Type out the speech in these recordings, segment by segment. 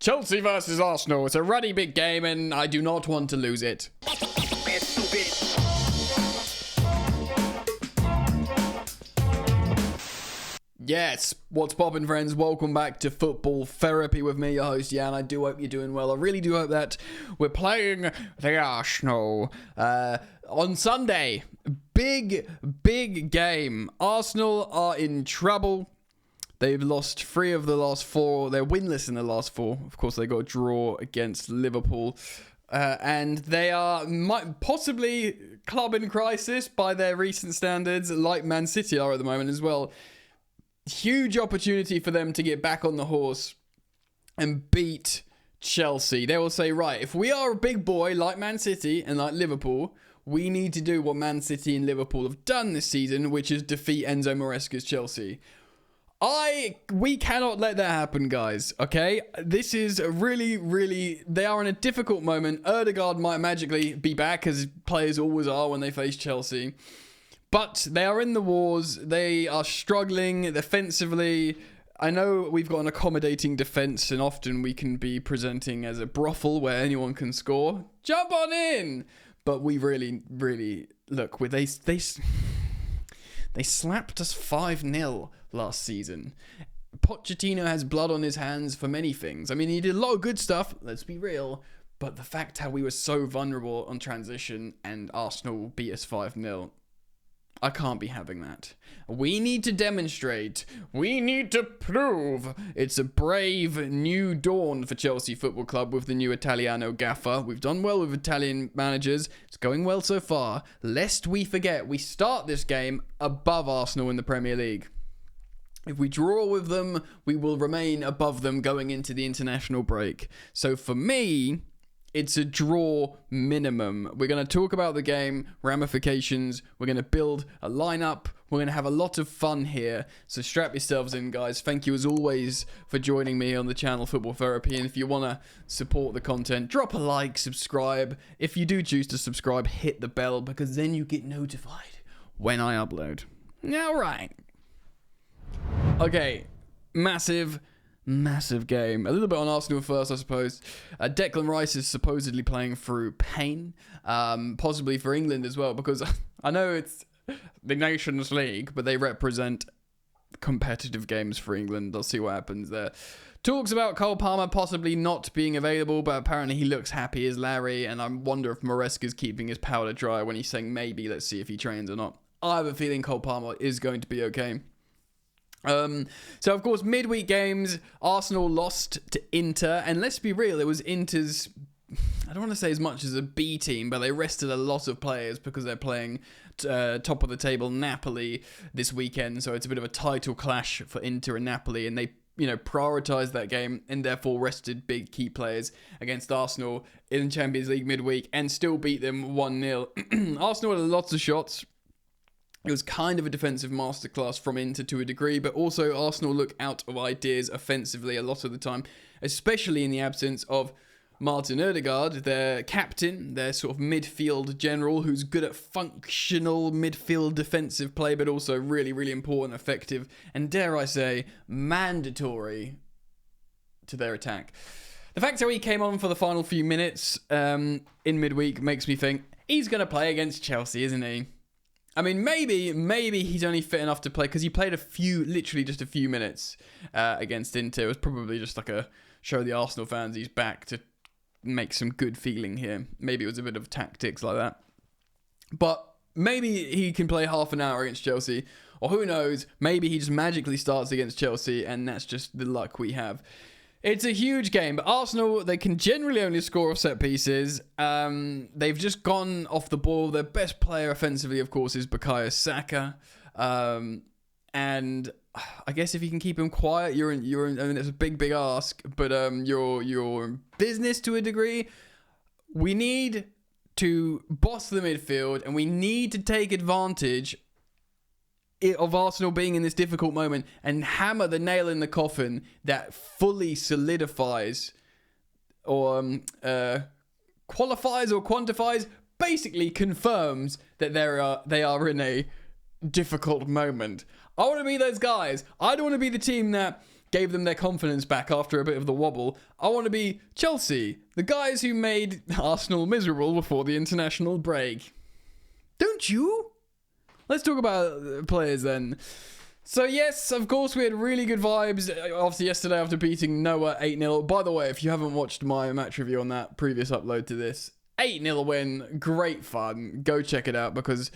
Chelsea versus Arsenal. It's a ruddy big game and I do not want to lose it. Yes, what's poppin', friends? Welcome back to Football Therapy with me, your host, Jan. I do hope you're doing well. I really do hope that we're playing the Arsenal on Sunday. Big game. Arsenal are in trouble. They've lost 3 of the last 4. They're winless in the last 4. Of course, they got a draw against Liverpool. And they are possibly club in crisis by their recent standards, like Man City are at the moment as well. Huge opportunity for them to get back on the horse and beat Chelsea. They will say, right, if we are a big boy like Man City and like Liverpool, we need to do what Man City and Liverpool have done this season, which is defeat Enzo Maresca's Chelsea. We cannot let that happen, guys, okay? This is really, they are in a difficult moment. Ødegaard might magically be back, as players always are when they face Chelsea. But they are in the wars. They are struggling defensively. I know we've got an accommodating defense, and often we can be presenting as a brothel where anyone can score. Jump on in! But we really, look, they slapped us 5-0 last season. Pochettino has blood on his hands for many things. I mean, he did a lot of good stuff, let's be real. But the fact how we were so vulnerable on transition and Arsenal beat us 5-0, I can't be having that. We need to demonstrate. We need to prove. It's a brave new dawn for Chelsea Football Club with the new Italiano gaffer. We've done well with Italian managers. It's going well so far. Lest we forget, we start this game above Arsenal in the Premier League. If we draw with them, we will remain above them going into the international break. So for me, it's a draw minimum. We're going to talk about the game, ramifications. We're going to build a lineup. We're going to have a lot of fun here. So strap yourselves in, guys. Thank you as always for joining me on the channel Football Therapy. And if you want to support the content, drop a like, subscribe. If you do choose to subscribe, hit the bell because then you get notified when I upload. All right. Okay, massive game. A little bit on Arsenal first, I suppose. Declan Rice is supposedly playing through pain, possibly for England as well, because I know it's the Nations League, but they represent competitive games for England. I'll see what happens there. Talks about Cole Palmer possibly not being available, but apparently he looks happy as Larry, and I wonder if Maresca's keeping his powder dry when he's saying maybe, let's see if he trains or not. I have a feeling Cole Palmer is going to be okay. So of course, midweek games, Arsenal lost to Inter, and let's be real, it was Inter's, I don't want to say as much as a B team, but they rested a lot of players because they're playing top of the table Napoli this weekend, so it's a bit of a title clash for Inter and Napoli, and they prioritized that game and therefore rested big key players against Arsenal in Champions League midweek and still beat them 1-0. Arsenal had lots of shots. It was kind of a defensive masterclass from Inter to a degree, but also Arsenal look out of ideas offensively a lot of the time, especially in the absence of Martin Ødegaard, their captain, their sort of midfield general, who's good at functional midfield defensive play, but also really important, effective, and dare I say, mandatory to their attack. The fact that he came on for the final few minutes in midweek makes me think he's going to play against Chelsea, isn't he? I mean, maybe he's only fit enough to play because he played literally just a few minutes against Inter. It was probably just like a show the Arsenal fans he's back to make some good feeling here. Maybe it was a bit of tactics like that. But maybe he can play half an hour against Chelsea. Or who knows, maybe he just magically starts against Chelsea and that's just the luck we have. It's a huge game, but Arsenal, they can generally only score off set pieces. They've just gone off the ball. Their best player offensively, of course, is Bukayo Saka. And I guess if you can keep him quiet, I mean, it's a big ask, but you're in business to a degree. We need to boss the midfield, and we need to take advantage of Arsenal being in this difficult moment and hammer the nail in the coffin that fully solidifies or qualifies or quantifies, basically confirms that they are in a difficult moment. I want to be those guys. I don't want to be the team that gave them their confidence back after a bit of the wobble. I want to be Chelsea, the guys who made Arsenal miserable before the international break. Don't you? Let's talk about players then. So yes, of course, we had really good vibes after yesterday after beating Noah 8-0. By the way, if you haven't watched my match review on that previous upload to this, 8-0 win, great fun. Go check it out because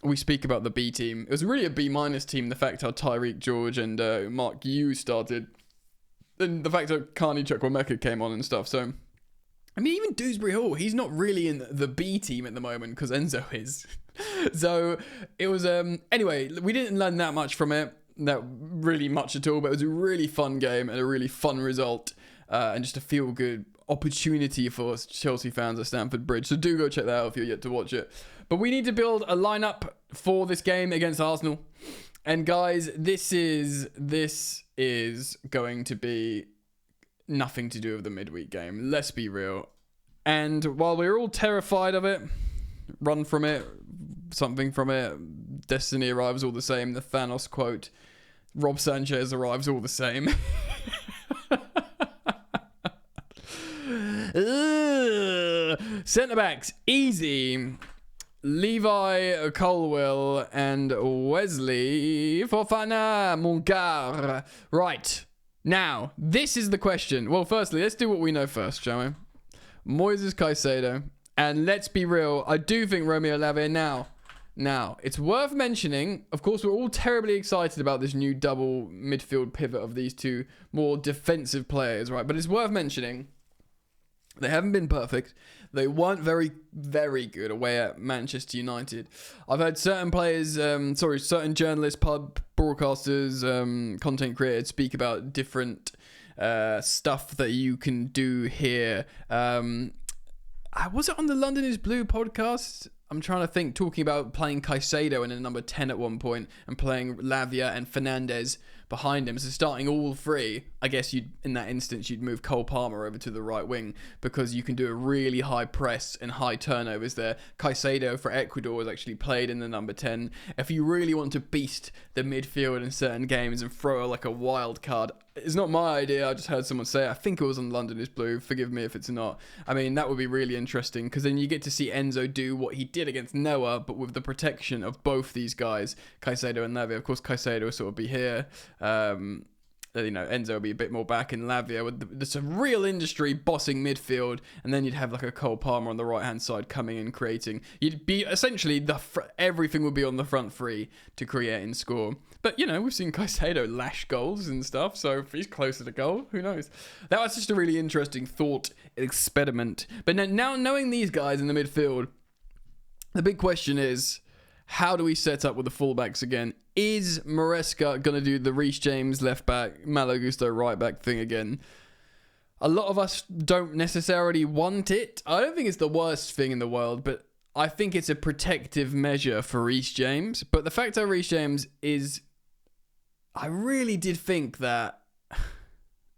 we speak about the B team. It was really a B- team, the fact how Tyreek George and Mark Yu started. And the fact that Carney Chukwuemeka came on and stuff. So, I mean, even Dewsbury Hall, he's not really in the B team at the moment because Enzo is. So it was anyway, we didn't learn that much from it, not really much at all, but it was a really fun game and a really fun result, and just a feel good opportunity for Chelsea fans at Stamford Bridge. So do go check that out if you're yet to watch it. But we need to build a lineup for this game against Arsenal, and guys, this is going to be nothing to do with the midweek game, let's be real. And while we're all terrified of it, run from it, something from it, destiny arrives all the same, the Thanos quote, Rob Sanchez arrives all the same. Centre backs, easy. Levi Colwill and Wesley Fofana, mon gars. Right, now, this is the question. Well, firstly, let's do what we know first, shall we? Moises Caicedo. And let's be real, I do think Romeo Lavia now, it's worth mentioning, of course, we're all terribly excited about this new double midfield pivot of these two more defensive players, right? But it's worth mentioning, they haven't been perfect. They weren't very, very good away at Manchester United. I've heard certain players, certain journalists, pub broadcasters, content creators speak about different stuff that you can do here. Was it on the London is Blue podcast? I'm trying to think, talking about playing Caicedo in a number 10 at one point and playing Lavia and Fernandez behind him. So starting all three, I guess in that instance, you'd move Cole Palmer over to the right wing because you can do a really high press and high turnovers there. Caicedo for Ecuador has actually played in the number 10. If you really want to beast the midfield in certain games and throw like a wild card, it's not my idea. I just heard someone say it. I think it was on London is Blue. Forgive me if it's not. I mean, that would be really interesting because then you get to see Enzo do what he did against Noah, but with the protection of both these guys, Caicedo and Lavia. Of course, Caicedo will sort of be here. Enzo will be a bit more back in Lavia with some real industry bossing midfield, and then you'd have like a Cole Palmer on the right hand side coming in creating. You'd be essentially everything would be on the front three to create and score. But we've seen Caicedo lash goals and stuff, so if he's closer to goal, who knows? That was just a really interesting thought experiment. But now knowing these guys in the midfield, the big question is, how do we set up with the fullbacks again? Is Maresca going to do the Reece James left back, Malo Gusto right back thing again? A lot of us don't necessarily want it. I don't think it's the worst thing in the world, but I think it's a protective measure for Reece James. But the fact that Reece James is... I really did think that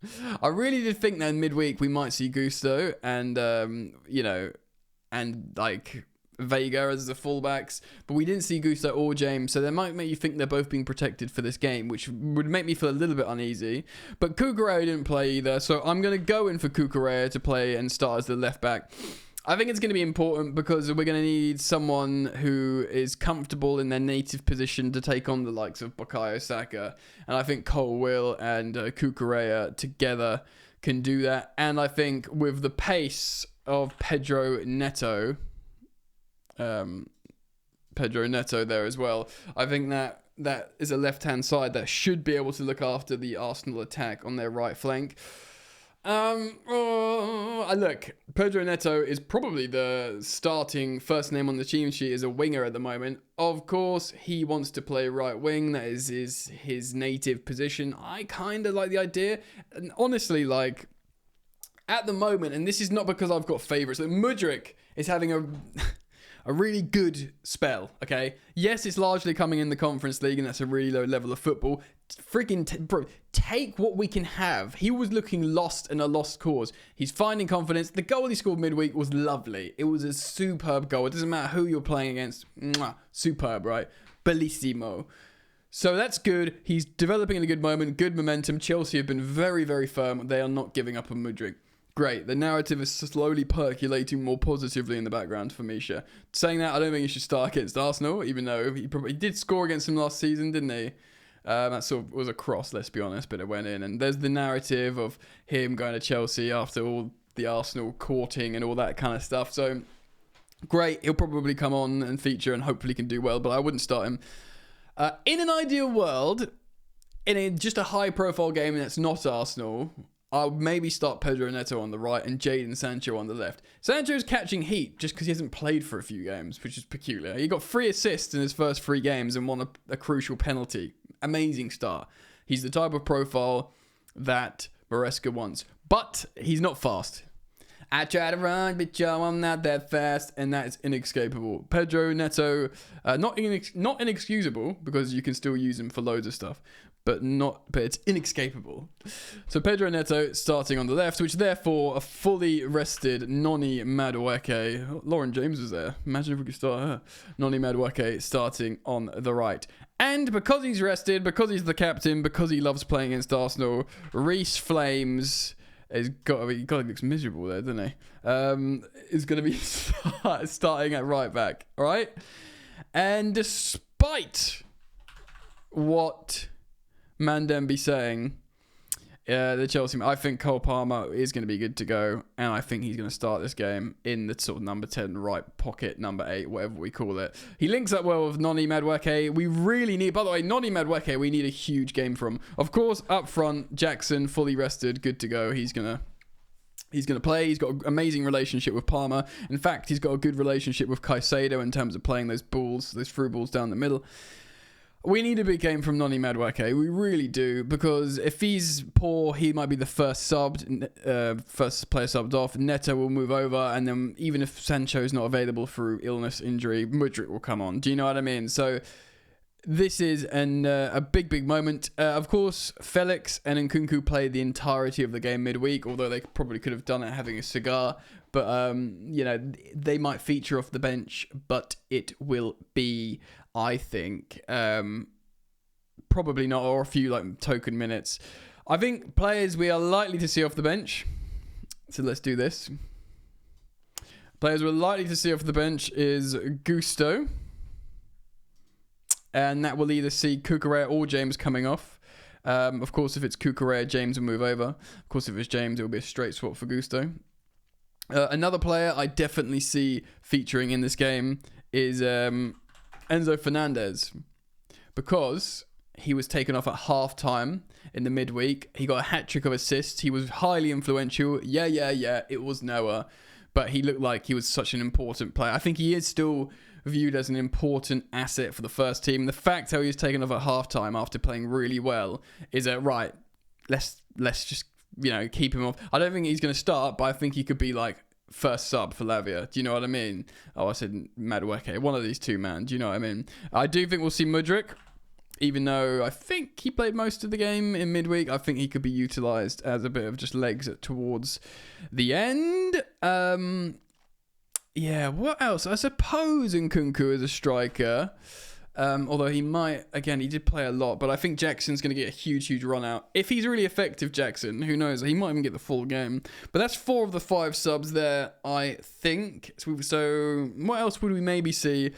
in midweek we might see Gusto and, Vega as the fullbacks, but we didn't see Gusto or James, so that might make you think they're both being protected for this game, which would make me feel a little bit uneasy. But Cucurella didn't play either, so I'm going to go in for Cucurella to play and start as the left back. I think it's going to be important because we're going to need someone who is comfortable in their native position to take on the likes of Bukayo Saka, and I think Colwill and Cucurella together can do that. And I think with the pace of Pedro Neto there as well, I think that is a left-hand side that should be able to look after the Arsenal attack on their right flank. Look, Pedro Neto is probably the starting first name on the team sheet as a winger at the moment. Of course, he wants to play right wing. That is his native position. I kind of like the idea. And honestly, at the moment, and this is not because I've got favourites, that Mudryk is having a really good spell, okay? Yes, it's largely coming in the Conference League, and that's a really low level of football. Bro, take what we can have. He was looking lost in a lost cause. He's finding confidence. The goal he scored midweek was lovely. It was a superb goal. It doesn't matter who you're playing against. Mwah, superb, right? Bellissimo. So that's good. He's developing in a good moment, good momentum. Chelsea have been very, very firm. They are not giving up on Mudryk. Great. The narrative is slowly percolating more positively in the background for Misha. Saying that, I don't think he should start against Arsenal, even though he did score against them last season, didn't he? That sort of was a cross, let's be honest, but it went in. And there's the narrative of him going to Chelsea after all the Arsenal courting and all that kind of stuff. So, great. He'll probably come on and feature and hopefully can do well, but I wouldn't start him. In an ideal world, just a high-profile game that's not Arsenal, I'll maybe start Pedro Neto on the right and Jadon Sancho on the left. Sancho's catching heat just because he hasn't played for a few games, which is peculiar. He got 3 assists in his first 3 games and won a crucial penalty. Amazing start. He's the type of profile that Maresca wants, but he's not fast. I try to run, but Joe, I'm not that fast, and that is inescapable. Pedro Neto, not inexcusable, because you can still use him for loads of stuff, but it's inescapable. So Pedro Neto starting on the left, which therefore a fully rested Noni Madueke. Lauren James was there. Imagine if we could start her. Noni Madueke starting on the right. And because he's rested, because he's the captain, because he loves playing against Arsenal, Reece Flames... God, he looks miserable there, doesn't he? Is going to be starting at right back, all right? And despite what Mandem be saying, the Chelsea, I think Cole Palmer is going to be good to go, and I think he's going to start this game in the sort of number 10 right pocket, number 8, whatever we call it. He links up well with Noni Madueke. We really need, by the way, Noni Madueke, we need a huge game from. Of course, up front, Jackson, fully rested, good to go. He's going to play. He's got an amazing relationship with Palmer. In fact, he's got a good relationship with Caicedo in terms of playing those through balls down the middle. We need a big game from Noni Madueke. We really do, because if he's poor, he might be the first player subbed off. Neto will move over, and then even if Sancho's not available through illness, injury, Mudryk will come on. Do you know what I mean? So this is a big moment. Of course, Felix and Nkunku played the entirety of the game midweek, although they probably could have done it having a cigar. But, they might feature off the bench, but it will be, I think, probably not, or a few token minutes. I think players we are likely to see off the bench. So let's do this. Players we're likely to see off the bench is Gusto. And that will either see Cucurella or James coming off. Of course, if it's Cucurella, James will move over. Of course, if it's James, it will be a straight swap for Gusto. Another player I definitely see featuring in this game is Enzo Fernandez, because he was taken off at half-time in the midweek. He got a hat-trick of assists. He was highly influential. Yeah, it was Noah, but he looked like he was such an important player. I think he is still viewed as an important asset for the first team. The fact how he was taken off at half-time after playing really well is right, let's just keep him off. I don't think he's going to start, but I think he could be first sub for Lavia. Do you know what I mean? Oh, I said Madueke. One of these two, man. Do you know what I mean? I do think we'll see Mudryk, even though I think he played most of the game in midweek. I think he could be utilised as a bit of just legs towards the end. What else? I suppose Nkunku is a striker. Although he might, again, he did play a lot, but I think Jackson's going to get a huge run out. If he's really effective, Jackson, who knows? He might even get the full game. But that's 4 of the 5 subs there, I think. So what else would we maybe see?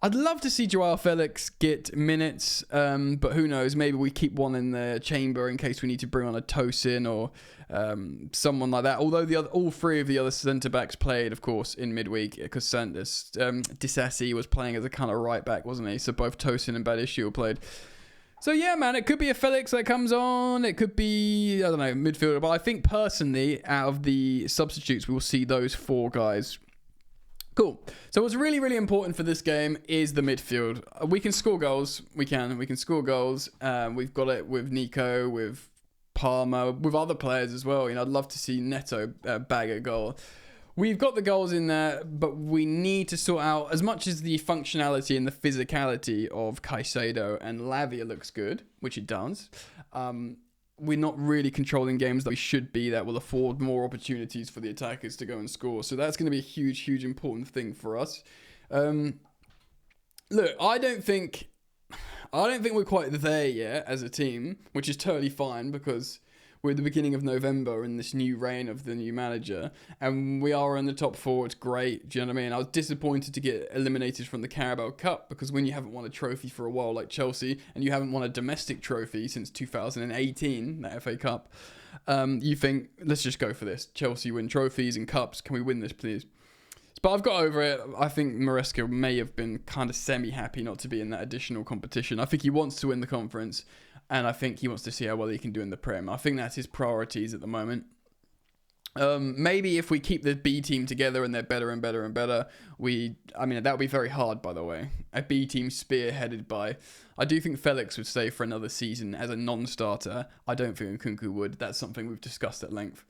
I'd love to see Joao Felix get minutes, but who knows? Maybe we keep one in the chamber in case we need to bring on a Tosin or someone like that. Although all 3 of the other centre-backs played, of course, in midweek, because Disasi was playing as a kind of right-back, wasn't he? So both Tosin and Badiashile played. So yeah, man, it could be a Felix that comes on. It could be, I don't know, midfielder. But I think personally, out of the substitutes, we will see those 4 guys. Cool. So what's really important for this game is the midfield. We can score goals. We can score goals. We've got it with Nico, with Palmer, with other players as well. I'd love to see Neto bag a goal. We've got the goals in there, but we need to sort out, as much as the functionality and the physicality of Caicedo and Lavia looks good, which it does. We're not really controlling games that we should be, that will afford more opportunities for the attackers to go and score. So that's going to be a huge important thing for us. Look, I don't think I don't think we're quite there yet as a team, which is totally fine because we're at the beginning of November in this new reign of the new manager, and we are in the top 4. It's great. Do you know what I mean? I was disappointed to get eliminated from the Carabao Cup because when you haven't won a trophy for a while like Chelsea, and you haven't won a domestic trophy since 2018, the FA Cup, you think, let's just go for this. Chelsea win trophies and cups. Can we win this, please? But I've got over it. I think Maresca may have been kind of semi-happy not to be in that additional competition. I think he wants to win the conference, and I think he wants to see how well he can do in the Prem. I think that's his priorities at the moment. Maybe if we keep the B team together and they're better and better and better, that would be very hard, by the way. A B team spearheaded by, I do think Felix would stay for another season as a non-starter. I don't think Nkunku would. That's something we've discussed at length.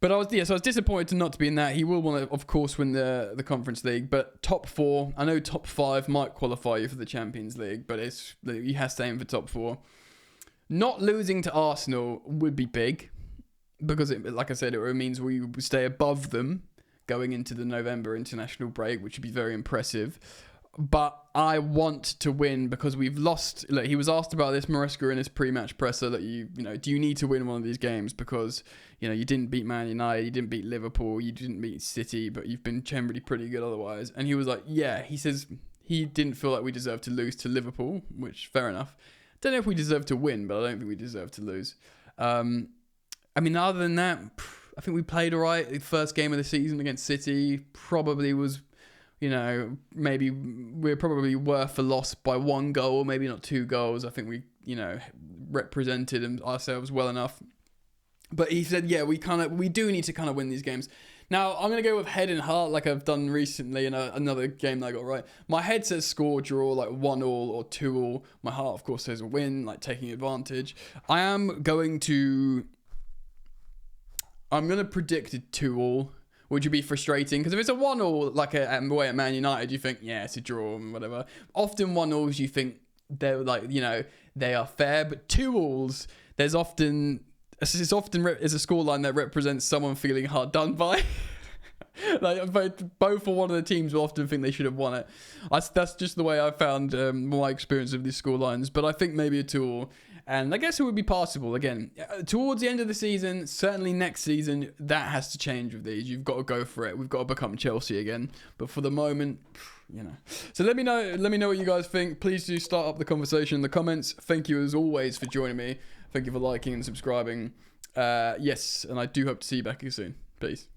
But I was disappointed to not to be in that. He will want to, of course, win the Conference League. But top 4, I know top 5 might qualify you for the Champions League, but you have to aim for top 4. Not losing to Arsenal would be big because, like I said, it means we stay above them going into the November international break, which would be very impressive. But I want to win because we've lost. Look, he was asked about this, Maresca, in his pre-match presser, that do you need to win one of these games because you didn't beat Man United, you didn't beat Liverpool, you didn't beat City, but you've been generally pretty good otherwise. And he was like, yeah. He says he didn't feel like we deserved to lose to Liverpool, which fair enough. Don't know if we deserve to win, but I don't think we deserve to lose. Other than that, I think we played all right. The first game of the season against City probably was. Maybe we're probably worth a loss by 1 goal, maybe not 2 goals. I think we, represented ourselves well enough. But he said, yeah, we do need to kind of win these games. Now, I'm going to go with head and heart like I've done recently in another game that I got right. My head says score, draw, like 1-1 or 2-2. My heart, of course, says a win, like taking advantage. I'm going to predict a 2-2. Which would be frustrating because if it's a 1-1 like away at Man United, you think, yeah, it's a draw and whatever. Often 1-0s, you think they're they are fair, but 2-2s, it's often is a scoreline that represents someone feeling hard done by. Both or one of the teams will often think they should have won it. That's just the way I found my experience of these scorelines. But I think maybe a 2-2. And I guess it would be passable. Again, towards the end of the season, certainly next season, that has to change with these. You've got to go for it. We've got to become Chelsea again. But for the moment, So let me know what you guys think. Please do start up the conversation in the comments. Thank you as always for joining me. Thank you for liking and subscribing. Yes, and I do hope to see you back soon. Peace.